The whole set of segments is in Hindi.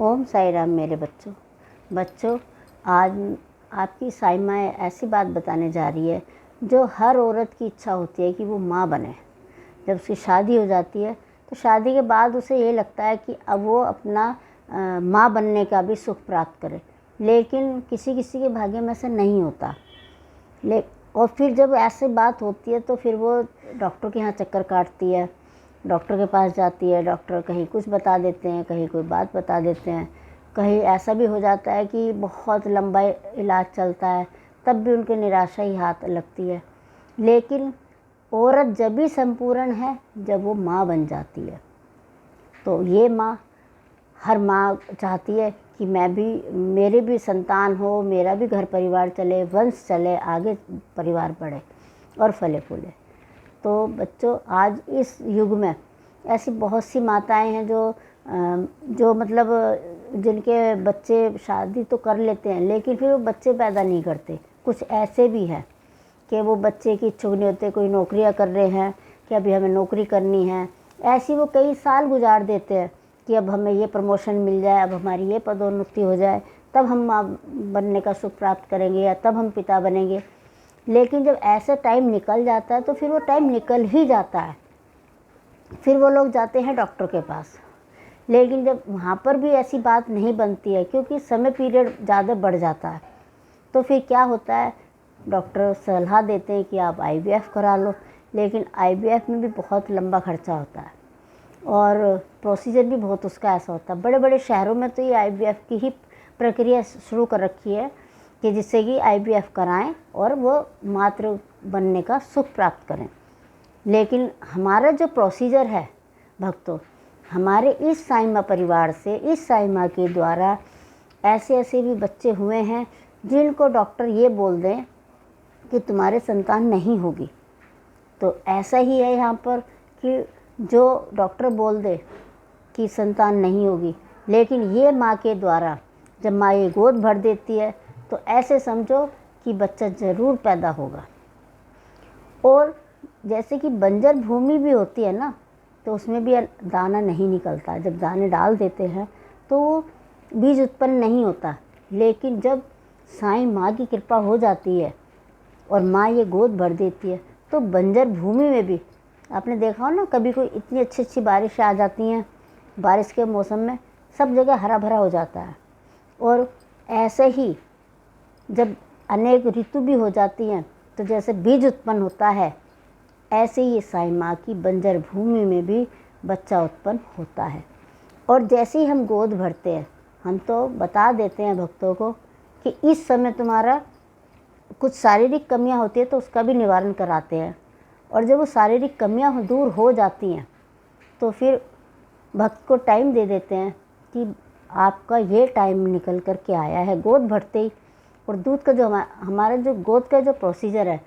ओम साई राम मेरे बच्चों। बच्चों, आज आपकी साई माँ ऐसी बात बताने जा रही है जो हर औरत की इच्छा होती है कि वो माँ बने। जब उसकी शादी हो जाती है तो शादी के बाद उसे ये लगता है कि अब वो अपना माँ बनने का भी सुख प्राप्त करे, लेकिन किसी किसी के भाग्य में ऐसा नहीं होता। और फिर जब ऐसी बात होती है तो फिर वो डॉक्टर के यहाँ चक्कर काटती है, डॉक्टर के पास जाती है। डॉक्टर कहीं कुछ बता देते हैं, कहीं कोई बात बता देते हैं, कहीं ऐसा भी हो जाता है कि बहुत लंबा इलाज चलता है, तब भी उनकी निराशा ही हाथ लगती है। लेकिन औरत जब भी संपूर्ण है जब वो माँ बन जाती है। तो ये माँ, हर माँ चाहती है कि मेरे भी संतान हो, मेरा भी घर परिवार चले, वंश चले, आगे परिवार बढ़े और फले फूले। तो बच्चों, आज इस युग में ऐसी बहुत सी माताएं हैं जो मतलब जिनके बच्चे शादी तो कर लेते हैं लेकिन फिर वो बच्चे पैदा नहीं करते। कुछ ऐसे भी हैं कि वो बच्चे की इच्छुक नहीं होते, कोई नौकरियां कर रहे हैं कि अभी हमें नौकरी करनी है, ऐसी वो कई साल गुजार देते हैं कि अब हमें ये प्रमोशन मिल जाए, अब हमारी ये पदोन्नति हो जाए, तब हम माँ बनने का सुख प्राप्त करेंगे या तब हम पिता बनेंगे। लेकिन जब ऐसा टाइम निकल जाता है तो फिर वो टाइम निकल ही जाता है। फिर वो लोग जाते हैं डॉक्टर के पास, लेकिन जब वहाँ पर भी ऐसी बात नहीं बनती है क्योंकि समय पीरियड ज़्यादा बढ़ जाता है। तो फिर क्या होता है, डॉक्टर सलाह देते हैं कि आप IVF करा लो, लेकिन IVF में भी बहुत लंबा खर्चा होता है और प्रोसीजर भी बहुत उसका ऐसा होता है। बड़े बड़े शहरों में तो ये IVF की ही प्रक्रिया शुरू कर रखी है कि जिससे कि IVF कराएं और वो मातृ बनने का सुख प्राप्त करें। लेकिन हमारा जो प्रोसीजर है भक्तों, हमारे इस साई माँ परिवार से, इस साई माँ के द्वारा ऐसे ऐसे भी बच्चे हुए हैं जिनको डॉक्टर ये बोल दें कि तुम्हारे संतान नहीं होगी। तो ऐसा ही है यहाँ पर कि जो डॉक्टर बोल दे कि संतान नहीं होगी, लेकिन ये माँ के द्वारा जब माँ ये गोद भर देती है तो ऐसे समझो कि बच्चा ज़रूर पैदा होगा। और जैसे कि बंजर भूमि भी होती है ना, तो उसमें भी दाना नहीं निकलता। जब दाने डाल देते हैं तो वो बीज उत्पन्न नहीं होता। लेकिन जब साईं माँ की कृपा हो जाती है और माँ ये गोद भर देती है तो बंजर भूमि में भी, आपने देखा हो ना, कभी कोई इतनी अच्छी अच्छी बारिश आ जाती हैं, बारिश के मौसम में सब जगह हरा भरा हो जाता है। और ऐसे ही जब अनेक ऋतु भी हो जाती हैं तो जैसे बीज उत्पन्न होता है, ऐसे ही साईं माँ की बंजर भूमि में भी बच्चा उत्पन्न होता है। और जैसे ही हम गोद भरते हैं, हम तो बता देते हैं भक्तों को कि इस समय तुम्हारा कुछ शारीरिक कमियां होती है तो उसका भी निवारण कराते हैं। और जब वो शारीरिक कमियां दूर हो जाती हैं तो फिर भक्त को टाइम दे देते हैं कि आपका ये टाइम निकल कर के आया है गोद भरते ही। और दूध का जो हमारा जो गोद का जो प्रोसीजर है,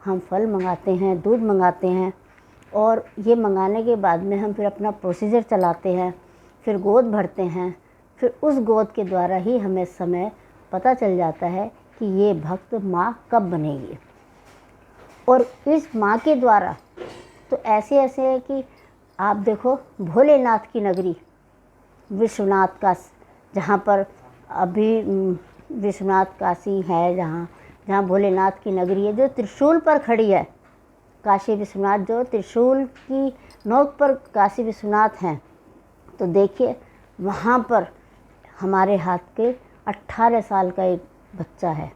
हम फल मंगाते हैं, दूध मंगाते हैं, और ये मंगाने के बाद में हम फिर अपना प्रोसीजर चलाते हैं, फिर गोद भरते हैं। फिर उस गोद के द्वारा ही हमें समय पता चल जाता है कि ये भक्त माँ कब बनेगी। और इस माँ के द्वारा तो ऐसे ऐसे है कि आप देखो, भोलेनाथ की नगरी विश्वनाथ का, जहाँ पर अभी विश्वनाथ काशी है, जहाँ भोलेनाथ की नगरी है जो त्रिशूल पर खड़ी है। काशी विश्वनाथ जो त्रिशूल की नोक पर काशी विश्वनाथ हैं। तो देखिए, वहाँ पर हमारे हाथ के 18 साल का एक बच्चा है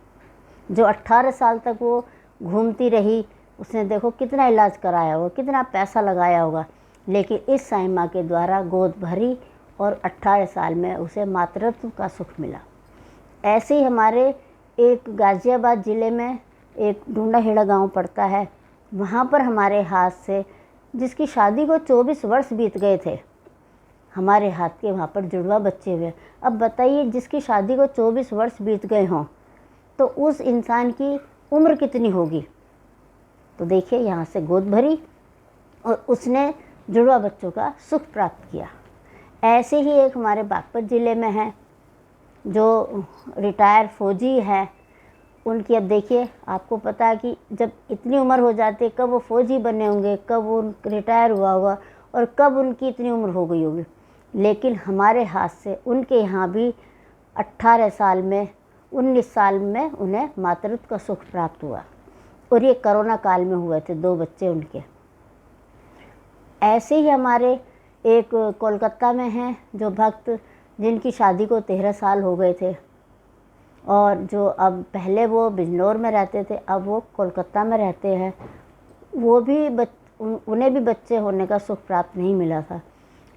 जो 18 साल तक वो घूमती रही। उसने देखो कितना इलाज कराया होगा, कितना पैसा लगाया होगा, लेकिन इस साईं माँ के द्वारा गोद भरी और 18 साल में उसे मातृत्व का सुख मिला। ऐसे ही हमारे एक गाज़ियाबाद ज़िले में एक ढूंढाहेड़ा गांव पड़ता है, वहाँ पर हमारे हाथ से, जिसकी शादी को 24 वर्ष बीत गए थे, हमारे हाथ के वहाँ पर जुड़वा बच्चे हुए। अब बताइए, जिसकी शादी को 24 वर्ष बीत गए हों तो उस इंसान की उम्र कितनी होगी। तो देखिए, यहाँ से गोद भरी और उसने जुड़वा बच्चों का सुख प्राप्त किया। ऐसे ही एक हमारे बागपत ज़िले में है जो रिटायर फौजी है। उनकी, अब देखिए, आपको पता है कि जब इतनी उम्र हो जाती है, कब वो फौजी बने होंगे, कब वो रिटायर हुआ होगा और कब उनकी इतनी उम्र हो गई होगी। लेकिन हमारे हाथ से उनके यहाँ भी 18 साल में 19 साल में उन्हें मातृत्व का सुख प्राप्त हुआ, और ये कोरोना काल में हुए थे 2 बच्चे उनके। ऐसे ही हमारे एक कोलकाता में हैं जो भक्त, जिनकी शादी को 13 साल हो गए थे, और जो अब पहले वो बिजनौर में रहते थे, अब वो कोलकाता में रहते हैं। वो भी उन्हें भी बच्चे होने का सुख प्राप्त नहीं मिला था,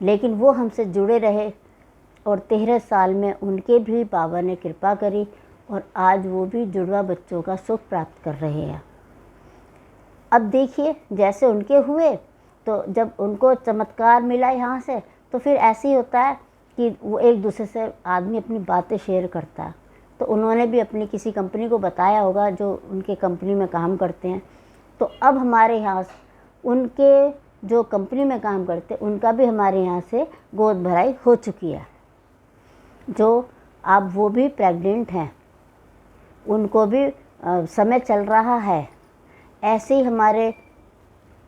लेकिन वो हमसे जुड़े रहे, और 13 साल में उनके भी बाबा ने कृपा करी, और आज वो भी जुड़वा बच्चों का सुख प्राप्त कर रहे हैं। अब देखिए, जैसे उनके हुए, तो जब उनको चमत्कार मिला यहाँ से, तो फिर ऐसे ही होता है कि वो एक दूसरे से आदमी अपनी बातें शेयर करता है। तो उन्होंने भी अपनी किसी कंपनी को बताया होगा जो उनके कंपनी में काम करते हैं। तो अब हमारे यहाँ उनके जो कंपनी में काम करते हैं, उनका भी हमारे यहाँ से गोद भराई हो चुकी है, जो अब वो भी प्रेग्नेंट हैं, उनको भी समय चल रहा है। ऐसे ही हमारे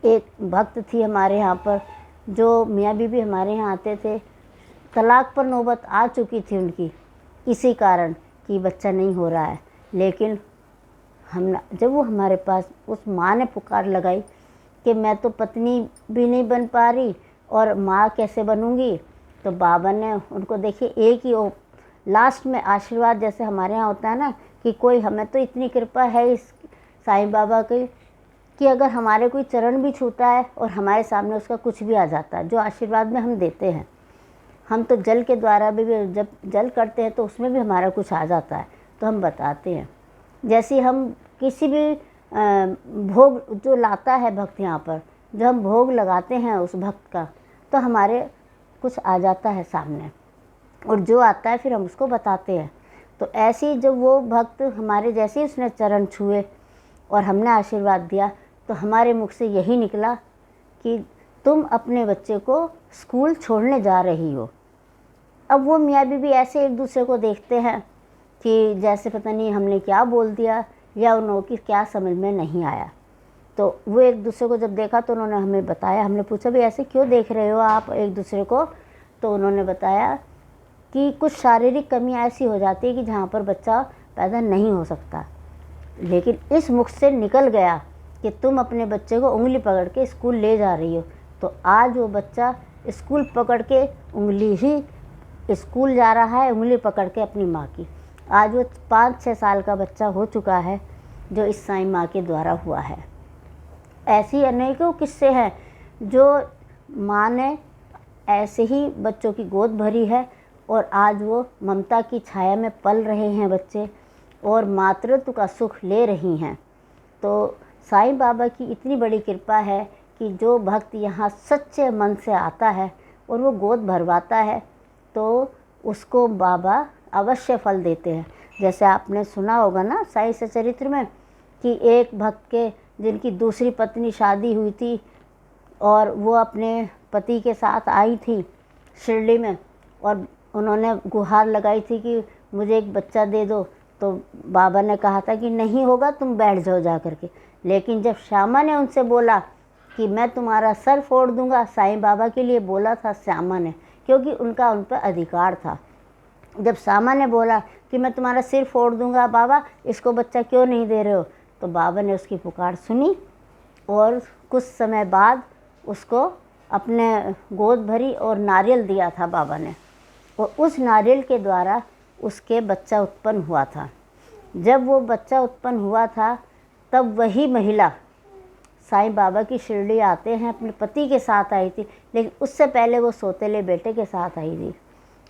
एक भक्त थी हमारे यहाँ पर, जो मियाँ बीबी हमारे यहाँ आते थे, तलाक पर नौबत आ चुकी थी उनकी इसी कारण कि बच्चा नहीं हो रहा है। लेकिन जब वो हमारे पास, उस माँ ने पुकार लगाई कि मैं तो पत्नी भी नहीं बन पा रही और माँ कैसे बनूंगी, तो बाबा ने उनको, देखिए, एक ही वो लास्ट में आशीर्वाद जैसे हमारे यहाँ होता है ना, कि कोई, हमें तो इतनी कृपा है इस साईं बाबा की कि अगर हमारे कोई चरण भी छूता है और हमारे सामने उसका कुछ भी आ जाता है, जो आशीर्वाद में हम देते हैं। हम तो जल के द्वारा भी जब जल करते हैं तो उसमें भी हमारा कुछ आ जाता है, तो हम बताते हैं। जैसे हम किसी भी भोग जो लाता है भक्त यहाँ पर, जब हम भोग लगाते हैं उस भक्त का, तो हमारे कुछ आ जाता है सामने, और जो आता है फिर हम उसको बताते हैं। तो ऐसे ही जब वो भक्त हमारे, जैसे ही उसने चरण छुए और हमने आशीर्वाद दिया, तो हमारे मुख से यही निकला कि तुम अपने बच्चे को स्कूल छोड़ने जा रही हो। अब वो मियाँ बीबी ऐसे एक दूसरे को देखते हैं कि जैसे पता नहीं हमने क्या बोल दिया या उन्हों की क्या समझ में नहीं आया। तो वो एक दूसरे को जब देखा तो उन्होंने हमें बताया, हमने पूछा भाई ऐसे क्यों देख रहे हो आप एक दूसरे को, तो उन्होंने बताया कि कुछ शारीरिक कमियाँ ऐसी हो जाती है कि जहाँ पर बच्चा पैदा नहीं हो सकता। लेकिन इस मुख से निकल गया कि तुम अपने बच्चे को उंगली पकड़ के स्कूल ले जा रही हो, तो आज वो बच्चा स्कूल पकड़ के उंगली ही स्कूल जा रहा है, उंगली पकड़ के अपनी माँ की। आज वो 5-6 साल का बच्चा हो चुका है, जो इस साईं माँ के द्वारा हुआ है। ऐसी अनेकों किस्से हैं जो माँ ने ऐसे ही बच्चों की गोद भरी है, और आज वो ममता की छाया में पल रहे हैं बच्चे, और मातृत्व का सुख ले रही हैं। तो साईं बाबा की इतनी बड़ी कृपा है कि जो भक्त यहाँ सच्चे मन से आता है और वो गोद भरवाता है, तो उसको बाबा अवश्य फल देते हैं। जैसे आपने सुना होगा ना साईं सचरित्र में कि एक भक्त के, जिनकी दूसरी पत्नी शादी हुई थी और वो अपने पति के साथ आई थी शिरडी में, और उन्होंने गुहार लगाई थी कि मुझे एक बच्चा दे दो, तो बाबा ने कहा था कि नहीं होगा, तुम बैठ जाओ जा कर के। लेकिन जब श्यामा ने उनसे बोला कि मैं तुम्हारा सर फोड़ दूंगा, साईं बाबा के लिए बोला था श्यामा ने, क्योंकि उनका उन पर अधिकार था। जब श्यामा ने बोला कि मैं तुम्हारा सिर फोड़ दूंगा बाबा, इसको बच्चा क्यों नहीं दे रहे हो, तो बाबा ने उसकी पुकार सुनी और कुछ समय बाद उसको अपने गोद भरी और नारियल दिया था बाबा ने, और उस नारियल के द्वारा उसके बच्चा उत्पन्न हुआ था। जब वो बच्चा उत्पन्न हुआ था, तब वही महिला साईं बाबा की शिरडी आते हैं, अपने पति के साथ आई थी, लेकिन उससे पहले वो सौतेले बेटे के साथ आई थी।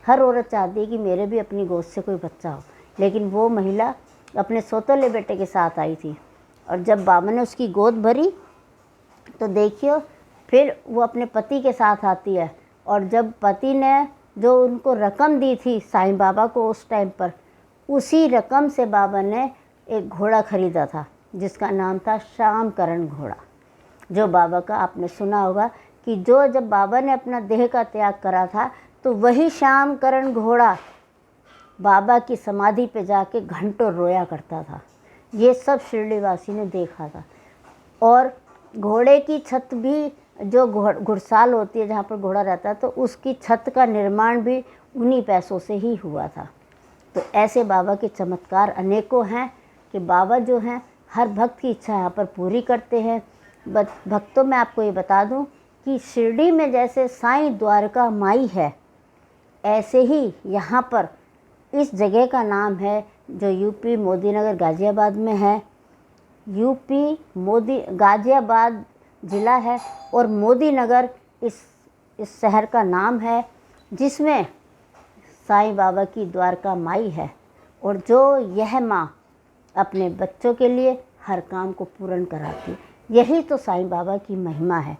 हर औरत चाहती है कि मेरे भी अपनी गोद से कोई बच्चा हो, लेकिन वो महिला अपने सौतेले बेटे के साथ आई थी। और जब बाबा ने उसकी गोद भरी, तो देखियो फिर वो अपने पति के साथ आती है, और जब पति ने जो उनको रकम दी थी साईं बाबा को उस टाइम पर, उसी रकम से बाबा ने एक घोड़ा खरीदा था जिसका नाम था श्यामकरण घोड़ा। जो बाबा का आपने सुना होगा कि जो जब बाबा ने अपना देह का त्याग करा था, तो वही श्यामकरण घोड़ा बाबा की समाधि पे जाके घंटों रोया करता था। ये सब शिरडीवासी ने देखा था। और घोड़े की छत भी जो घुड़साल होती है जहाँ पर घोड़ा रहता है, तो उसकी छत का निर्माण भी उन्हीं पैसों से ही हुआ था। तो ऐसे बाबा के चमत्कार अनेकों हैं कि बाबा जो हैं हर भक्त की इच्छा यहाँ पर पूरी करते हैं। भक्तों मैं आपको ये बता दूं कि शिरडी में जैसे साईं द्वारका माई है, ऐसे ही यहाँ पर इस जगह का नाम है जो यूपी मोदीनगर गाज़ियाबाद में है। यूपी गाज़ियाबाद ज़िला है और मोदीनगर इस शहर का नाम है, जिसमें साईं बाबा की द्वारका माई है। और जो यह माँ अपने बच्चों के लिए हर काम को पूर्ण कराती, यही तो साईं बाबा की महिमा है।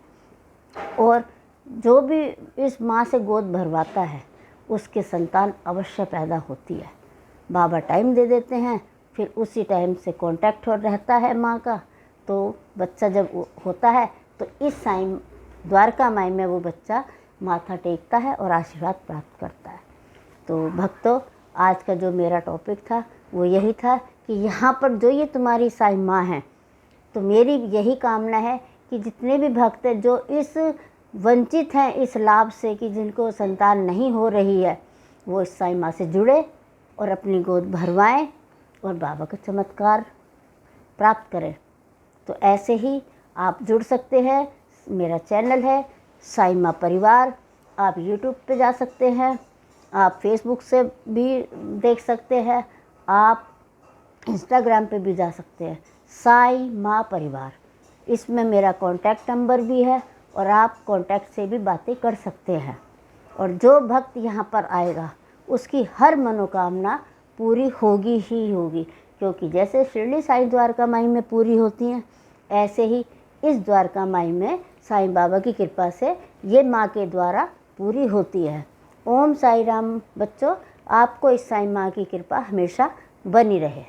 और जो भी इस माँ से गोद भरवाता है उसके संतान अवश्य पैदा होती है। बाबा टाइम दे देते हैं, फिर उसी टाइम से कांटेक्ट हो रहता है माँ का, तो बच्चा जब होता है तो इस साईं द्वारका माई में वो बच्चा माथा टेकता है और आशीर्वाद प्राप्त करता है। तो भक्तों, आज का जो मेरा टॉपिक था वो यही था कि यहाँ पर जो ये तुम्हारी साईं माँ हैं, तो मेरी यही कामना है कि जितने भी भक्त हैं जो इस वंचित हैं इस लाभ से कि जिनको संतान नहीं हो रही है, वो इस साईं माँ से जुड़े और अपनी गोद भरवाएं और बाबा का चमत्कार प्राप्त करें। तो ऐसे ही आप जुड़ सकते हैं। मेरा चैनल है साईं माँ परिवार। आप यूट्यूब पे जा सकते हैं, आप फेसबुक से भी देख सकते हैं, आप इंस्टाग्राम पे भी जा सकते हैं, साईं माँ परिवार। इसमें मेरा कॉन्टैक्ट नंबर भी है और आप कॉन्टैक्ट से भी बातें कर सकते हैं। और जो भक्त यहाँ पर आएगा उसकी हर मनोकामना पूरी होगी ही होगी, क्योंकि जैसे शिरडी साईं द्वारका माई में पूरी होती हैं, ऐसे ही इस द्वारका माई में साईं बाबा की कृपा से ये माँ के द्वारा पूरी होती है। ओम साई राम। बच्चों, आपको इस साईं माँ की कृपा हमेशा बनी रहे।